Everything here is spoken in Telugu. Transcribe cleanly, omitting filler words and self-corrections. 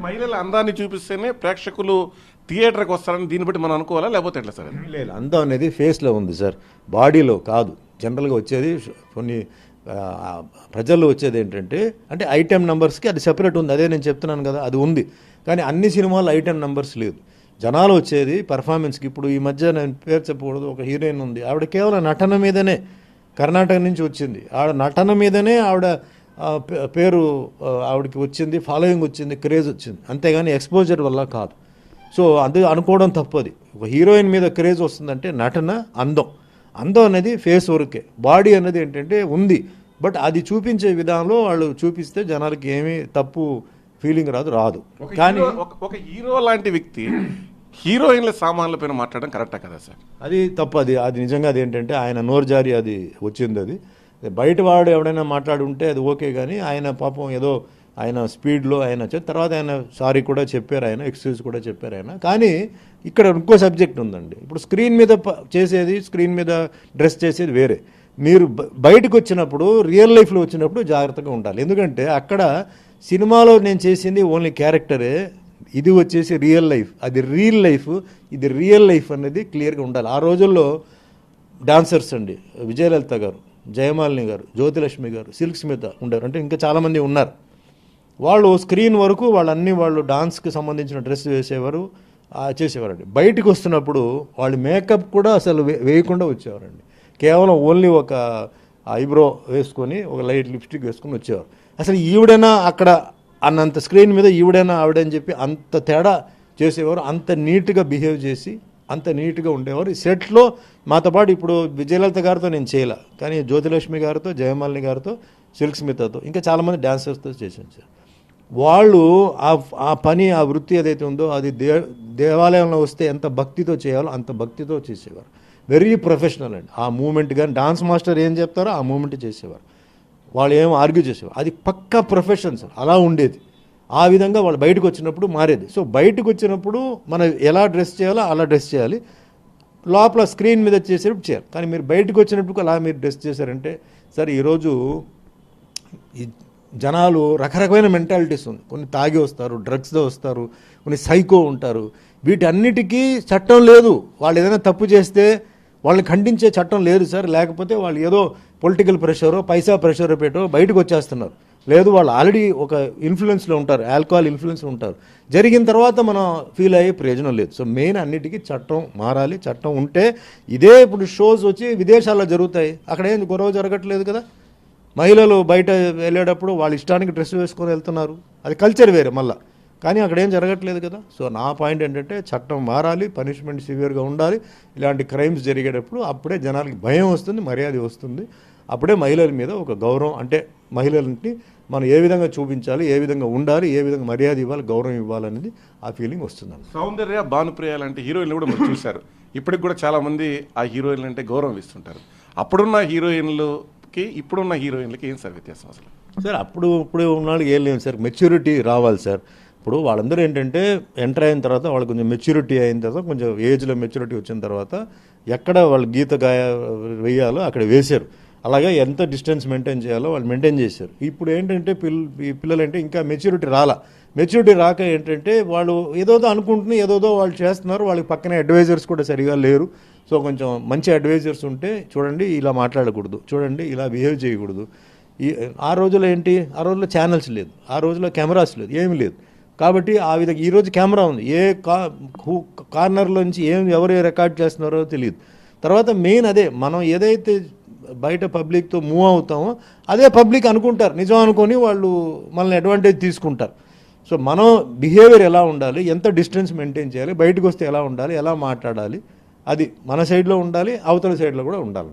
మహిళల అందాన్ని చూపిస్తేనే ప్రేక్షకులు థియేటర్కి వస్తారని దీన్ని బట్టి మనం అనుకోవాలా, లేకపోతే ఎట్లా సార్? లేదు, అందం అనేది ఫేస్లో ఉంది సార్, బాడీలో కాదు. జనరల్గా వచ్చేది కొన్ని ప్రజల్లో వచ్చేది ఏంటంటే అంటే ఐటెం నెంబర్స్కి అది సెపరేట్ ఉంది. అదే నేను చెప్తున్నాను కదా, అది ఉంది. కానీ అన్ని సినిమాల్లో ఐటెం నెంబర్స్ లేదు. జనాలు వచ్చేది పర్ఫార్మెన్స్కి. ఇప్పుడు ఈ మధ్య నేను పేరు చెప్పకూడదు, ఒక హీరోయిన్ ఉంది, ఆవిడ కేవలం నటన మీదనే, కర్ణాటక నుంచి వచ్చింది, ఆవిడ నటన మీదనే ఆవిడ పేరు ఆవిడకి వచ్చింది, ఫాలోయింగ్ వచ్చింది, క్రేజ్ వచ్చింది, అంతేగాని ఎక్స్పోజర్ వల్ల కాదు. సో అది అనుకోవడం తప్పది. ఒక హీరోయిన్ మీద క్రేజ్ వస్తుందంటే నటన, అందం అనేది ఫేస్ వరకే. బాడీ అనేది ఏంటంటే ఉంది, బట్ అది చూపించే విధానంలో వాళ్ళు చూపిస్తే జనాలకి ఏమీ తప్పు ఫీలింగ్ రాదు. కానీ ఒక హీరో లాంటి వ్యక్తి హీరోయిన్ల సామాన్ల పైన మాట్లాడడం కరెక్టా కదా సార్? అది తప్పు. అది నిజంగా అది ఏంటంటే ఆయన నోరు జారి అది వచ్చింది. అది బయట వాడు ఎవడైనా మాట్లాడుంటే అది ఓకే, కానీ ఆయన పాపం ఏదో ఆయన స్పీడ్లో ఆయన తర్వాత ఆయన సారీ కూడా చెప్పారు, ఆయన ఎక్స్క్యూజ్ కూడా చెప్పారు ఆయన. కానీ ఇక్కడ ఇంకో సబ్జెక్ట్ ఉందండి. ఇప్పుడు స్క్రీన్ మీద చేసేది, స్క్రీన్ మీద డ్రెస్ చేసేది వేరే. మీరు బయటకు వచ్చినప్పుడు, రియల్ లైఫ్లో వచ్చినప్పుడు జాగ్రత్తగా ఉండాలి. ఎందుకంటే అక్కడ సినిమాలో నేను చేసింది ఓన్లీ క్యారెక్టరే, ఇది వచ్చేసి రియల్ లైఫ్, అది రియల్ లైఫ్, ఇది రియల్ లైఫ్ అనేది క్లియర్గా ఉండాలి. ఆ రోజుల్లో డాన్సర్స్ అండి, విజయలలిత గారు, జయమాలిని గారు, జ్యోతిలక్ష్మి గారు, సిల్క్ స్మిత ఉండేవారు, అంటే ఇంకా చాలామంది ఉన్నారు. వాళ్ళు స్క్రీన్ వరకు వాళ్ళు డాన్స్కి సంబంధించిన డ్రెస్ వేసేవారు, చేసేవారండి. బయటకు వస్తున్నప్పుడు వాళ్ళు మేకప్ కూడా అసలు వేయకుండా వచ్చేవారండి. కేవలం ఓన్లీ ఒక ఐబ్రో వేసుకొని, ఒక లైట్ లిప్స్టిక్ వేసుకొని వచ్చేవారు. అసలు ఈవిడైనా అక్కడ అన్నంత స్క్రీన్ మీద ఈవిడైనా ఆవిడని చెప్పి అంత తేడా చేసేవారు. అంత నీట్గా బిహేవ్ చేసి అంత నీట్గా ఉండేవారు. సెట్లో మాతో పాటు ఇప్పుడు విజయలలిత గారితో నేను చేయలే, కానీ జ్యోతిలక్ష్మి గారితో, జయమాలిని గారితో, సిల్క్ స్మితతో, ఇంకా చాలామంది డాన్సర్స్తో చేశాను సార్. వాళ్ళు ఆ పని, ఆ వృత్తి ఏదైతే ఉందో అది దేవాలయంలో వస్తే ఎంత భక్తితో చేయాలో అంత భక్తితో చేసేవారు. వెరీ ప్రొఫెషనల్ అండి. ఆ మూమెంట్ కానీ డాన్స్ మాస్టర్ ఏం చెప్తారో ఆ మూమెంట్ చేసేవారు. వాళ్ళు ఏం ఆర్గ్యూ చేసేవారు. అది పక్కా ప్రొఫెషన్ సార్, అలా ఉండేది. ఆ విధంగా వాళ్ళు బయటకు వచ్చినప్పుడు మారేది. సో బయటకు వచ్చినప్పుడు మనం ఎలా డ్రెస్ చేయాలో అలా డ్రెస్ చేయాలి, లోపల స్క్రీన్ మీద చేసేటప్పుడు చేయాలి. కానీ మీరు బయటకు వచ్చినప్పుడు అలా మీరు డ్రెస్ చేశారంటే సార్, ఈరోజు ఈ జనాలు రకరకమైన మెంటాలిటీస్ ఉంది. కొన్ని తాగి వస్తారు, డ్రగ్స్తో వస్తారు, కొన్ని సైకో ఉంటారు. వీటన్నిటికీ చట్టం లేదు. వాళ్ళు ఏదైనా తప్పు చేస్తే వాళ్ళని ఖండించే చట్టం లేదు సార్. లేకపోతే వాళ్ళు ఏదో పొలిటికల్ ప్రెషరో, పైసా ప్రెషరో పెట్టో బయటకు వచ్చేస్తున్నారు. లేదు, వాళ్ళు ఆల్రెడీ ఒక ఇన్ఫ్లుయెన్స్లో ఉంటారు, ఆల్కహాల్ ఇన్ఫ్లుయెన్స్ ఉంటారు. జరిగిన తర్వాత మనం ఫీల్ అయ్యే ప్రయోజనం లేదు. సో మెయిన్ అన్నిటికీ చట్టం మారాలి. చట్టం ఉంటే ఇదే ఇప్పుడు షోస్ వచ్చి విదేశాల్లో జరుగుతాయి, అక్కడ ఏం గొడవ జరగట్లేదు కదా. మహిళలు బయట వెళ్ళేటప్పుడు వాళ్ళ ఇష్టానికి డ్రెస్ వేసుకొని వెళ్తున్నారు, అది కల్చర్ వేరే మళ్ళీ, కానీ అక్కడ ఏం జరగట్లేదు కదా. సో నా పాయింట్ ఏంటంటే చట్టం మారాలి, పనిష్మెంట్ సివియర్గా ఉండాలి. ఇలాంటి క్రైమ్స్ జరిగేటప్పుడు అప్పుడే జనాలకి భయం వస్తుంది, మర్యాద వస్తుంది. అప్పుడే మహిళల మీద ఒక గౌరవం, అంటే మహిళలని మనం ఏ విధంగా చూపించాలి, ఏ విధంగా ఉండాలి, ఏ విధంగా మర్యాద ఇవ్వాలి, గౌరవం ఇవ్వాలనేది ఆ ఫీలింగ్ వస్తుంది. సౌందర్య, భానుప్రియ లాంటి హీరోయిన్లు కూడా మనం చూశారు. ఇప్పటికి కూడా చాలామంది ఆ హీరోయిన్లు అంటే గౌరవం ఇస్తుంటారు. అప్పుడున్న హీరోయిన్లకి ఇప్పుడున్న హీరోయిన్లకి ఏం సార్ వ్యత్యాసం అసలు? సార్ ఇప్పుడు ఉన్న వాళ్ళకి ఏం లేదు సార్, మెచ్యూరిటీ రావాలి సార్. ఇప్పుడు వాళ్ళందరూ ఏంటంటే ఎంటర్ అయిన తర్వాత వాళ్ళు కొంచెం మెచ్యూరిటీ అయిన తర్వాత, కొంచెం ఏజ్లో మెచ్యూరిటీ వచ్చిన తర్వాత ఎక్కడ వాళ్ళు గీత వేయాలో అక్కడ వేశారు. అలాగే ఎంత డిస్టెన్స్ మెయింటైన్ చేయాలో వాళ్ళు మెయింటైన్ చేశారు. ఇప్పుడు ఏంటంటే ఈ పిల్లలంటే ఇంకా మెచ్యూరిటీ రాక ఏంటంటే వాళ్ళు ఏదోదో అనుకుంటున్నా, ఏదోదో వాళ్ళు చేస్తున్నారు. వాళ్ళకి పక్కనే అడ్వైజర్స్ కూడా సరిగా లేరు. సో కొంచెం మంచి అడ్వైజర్స్ ఉంటే, చూడండి ఇలా మాట్లాడకూడదు, చూడండి ఇలా బిహేవ్ చేయకూడదు. ఆ రోజుల్లో ఏంటి, ఆ రోజుల్లో ఛానల్స్ లేదు, ఆ రోజుల్లో కెమెరాస్ లేదు, ఏమీ లేదు. కాబట్టి ఆ విధంగా ఈరోజు కెమెరా ఉంది, ఏ కార్నర్లోంచి ఎవరు రికార్డ్ చేస్తున్నారో తెలియదు. తర్వాత మెయిన్ అదే, మనం ఏదైతే బయట పబ్లిక్తో మూవ్ అవుతామో అదే పబ్లిక్ అనుకుంటారు, నిజం అనుకొని వాళ్ళు మనల్ని అడ్వాంటేజ్ తీసుకుంటారు. సో మనం బిహేవియర్ ఎలా ఉండాలి, ఎంత డిస్టెన్స్ మెయింటైన్ చేయాలి, బయటకు వస్తే ఎలా ఉండాలి, ఎలా మాట్లాడాలి, అది మన సైడ్లో ఉండాలి, అవతల సైడ్లో కూడా ఉండాలి.